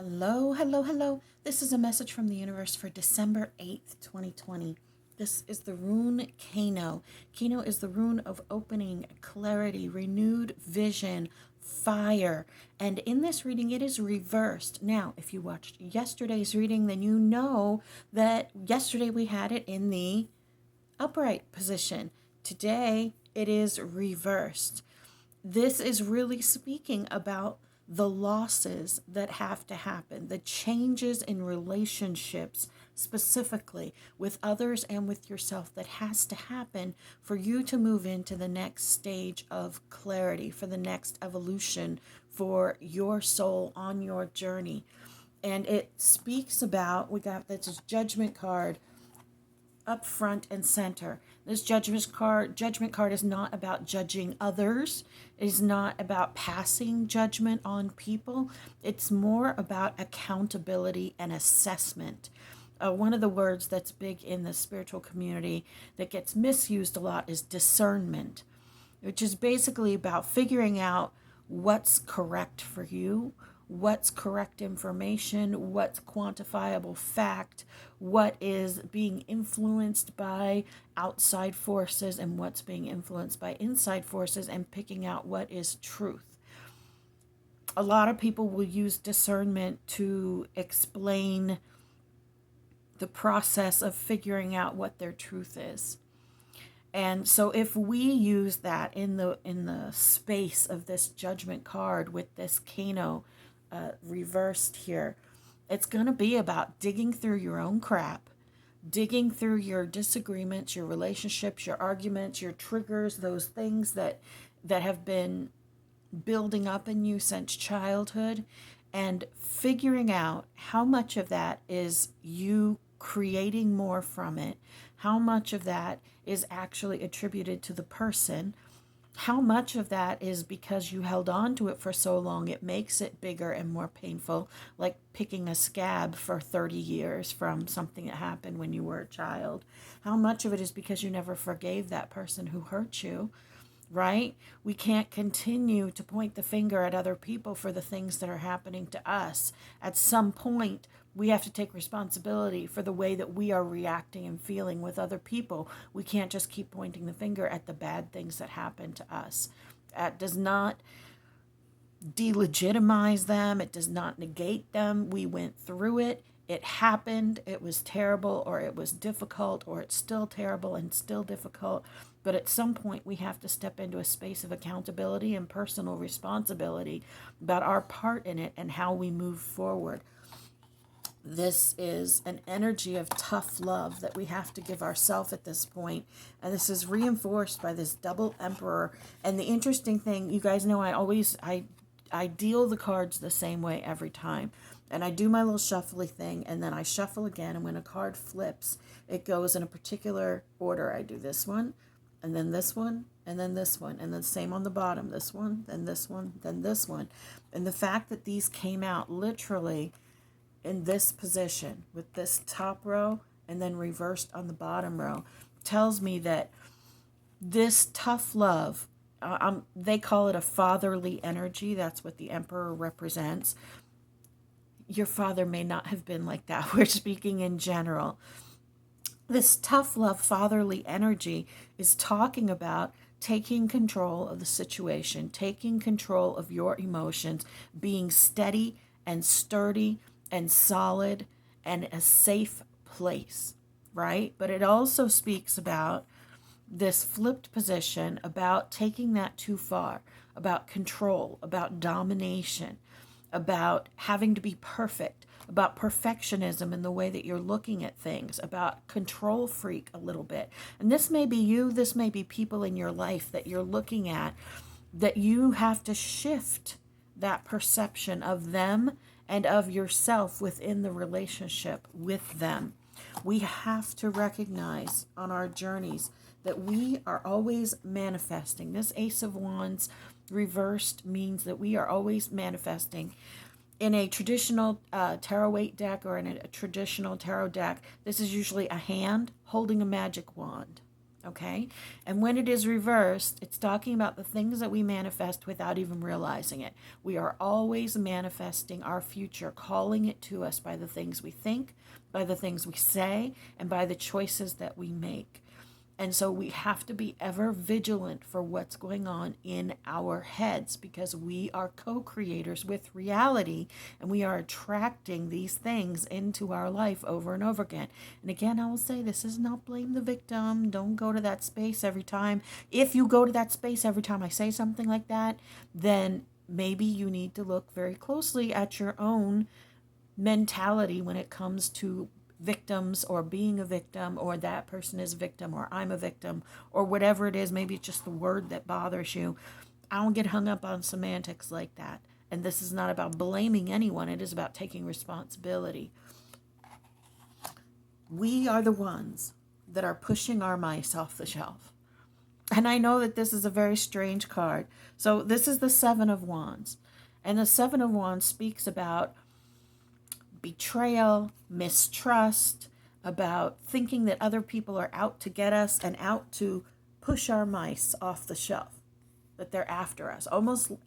Hello, hello, hello. This is a message from the universe for December 8th, 2020. This is the rune Kano. Kano is the rune of opening, clarity, renewed vision, fire. And in this reading, it is reversed. Now, if you watched yesterday's reading, then you know that yesterday we had it in the upright position. Today, it is reversed. This is really speaking about the losses that have to happen, the changes in relationships, specifically with others and with yourself, that has to happen for you to move into the next stage of clarity, for the next evolution for your soul on your journey. And it speaks about, we got this judgment card up front and center. This judgment card is not about judging others. It is not about passing judgment on people. It's more about accountability and assessment. One of the words that's big in the spiritual community that gets misused a lot is discernment, which is basically about figuring out what's correct for you, what's correct information, what's quantifiable fact, what is being influenced by outside forces, and what's being influenced by inside forces, and picking out what is truth. A lot of people will use discernment to explain the process of figuring out what their truth is. And so if we use that in the space of this judgment card with this Kano reversed here, it's going to be about digging through your own crap, digging through your disagreements, your relationships, your arguments, your triggers, those things that have been building up in you since childhood, and figuring out how much of that is you creating more from it, how much of that is actually attributed to the person, how much of that is because you held on to it for so long it makes it bigger and more painful, like picking a scab for 30 years from something that happened when you were a child. How much of it is because you never forgave that person who hurt you, right? We can't continue to point the finger at other people for the things that are happening to us. At some point, we have to take responsibility for the way that we are reacting and feeling with other people. We can't just keep pointing the finger at the bad things that happen to us. That does not delegitimize them. It does not negate them. We went through it. It happened. It was terrible, or it was difficult, or it's still terrible and still difficult. But at some point, we have to step into a space of accountability and personal responsibility about our part in it and how we move forward. This is an energy of tough love that we have to give ourselves at this point. And this is reinforced by this double emperor. And the interesting thing, you guys know, I deal the cards the same way every time. And I do my little shuffly thing, and then I shuffle again. And when a card flips, it goes in a particular order. I do this one, and then this one, and then this one, and then same on the bottom. This one, then this one, then this one. And the fact that these came out literally in this position with this top row and then reversed on the bottom row tells me that this tough love, they call it a fatherly energy. That's what the emperor represents. Your father may not have been like that. We're speaking in general. This tough love, fatherly energy is talking about taking control of the situation, taking control of your emotions, being steady and sturdy and solid and a safe place, right? But it also speaks about this flipped position, about taking that too far, about control, about domination, about having to be perfect, about perfectionism in the way that you're looking at things, about control freak a little bit. And this may be you, this may be people in your life that you're looking at, that you have to shift that perception of them and of yourself within the relationship with them. We have to recognize on our journeys that we are always manifesting. This Ace of Wands reversed means that we are always manifesting. In a traditional tarot weight deck, or in a traditional tarot deck, this is usually a hand holding a magic wand. Okay? And when it is reversed, it's talking about the things that we manifest without even realizing it. We are always manifesting our future, calling it to us by the things we think, by the things we say, and by the choices that we make. And so we have to be ever vigilant for what's going on in our heads, because we are co-creators with reality, and we are attracting these things into our life over and over again. And again, I will say, this is not blame the victim. Don't go to that space every time. If you go to that space every time I say something like that, then maybe you need to look very closely at your own mentality when it comes to victims, or being a victim, or that person is a victim, or I'm a victim, or whatever it is. Maybe it's just the word that bothers you. I don't get hung up on semantics like that. And this is not about blaming anyone. It is about taking responsibility. We are the ones that are pushing our mice off the shelf. And I know that this is a very strange card. So this is the Seven of Wands. And the Seven of Wands speaks about betrayal, mistrust, about thinking that other people are out to get us and out to push our mice off the shelf, that they're after us.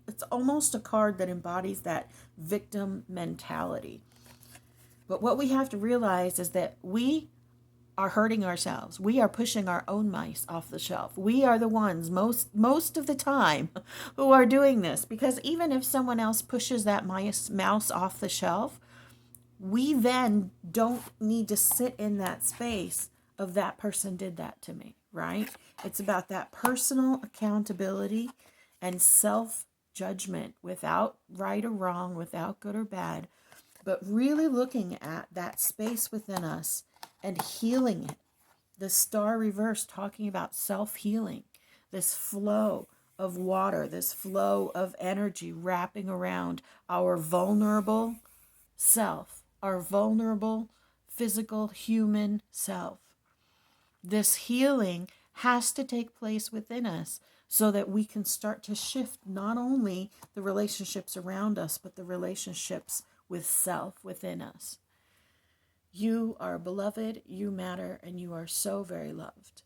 It's almost a card that embodies that victim mentality. But what we have to realize is that we are hurting ourselves. We are pushing our own mice off the shelf. We are the ones most of the time who are doing this, because even if someone else pushes that mouse off the shelf, we then don't need to sit in that space of that person did that to me, right? It's about that personal accountability and self-judgment, without right or wrong, without good or bad, but really looking at that space within us and healing it. The star reverse talking about self-healing, this flow of water, this flow of energy wrapping around our vulnerable self, our vulnerable physical human self. This healing has to take place within us so that we can start to shift not only the relationships around us, but the relationships with self within us. You are beloved, you matter, and you are so very loved.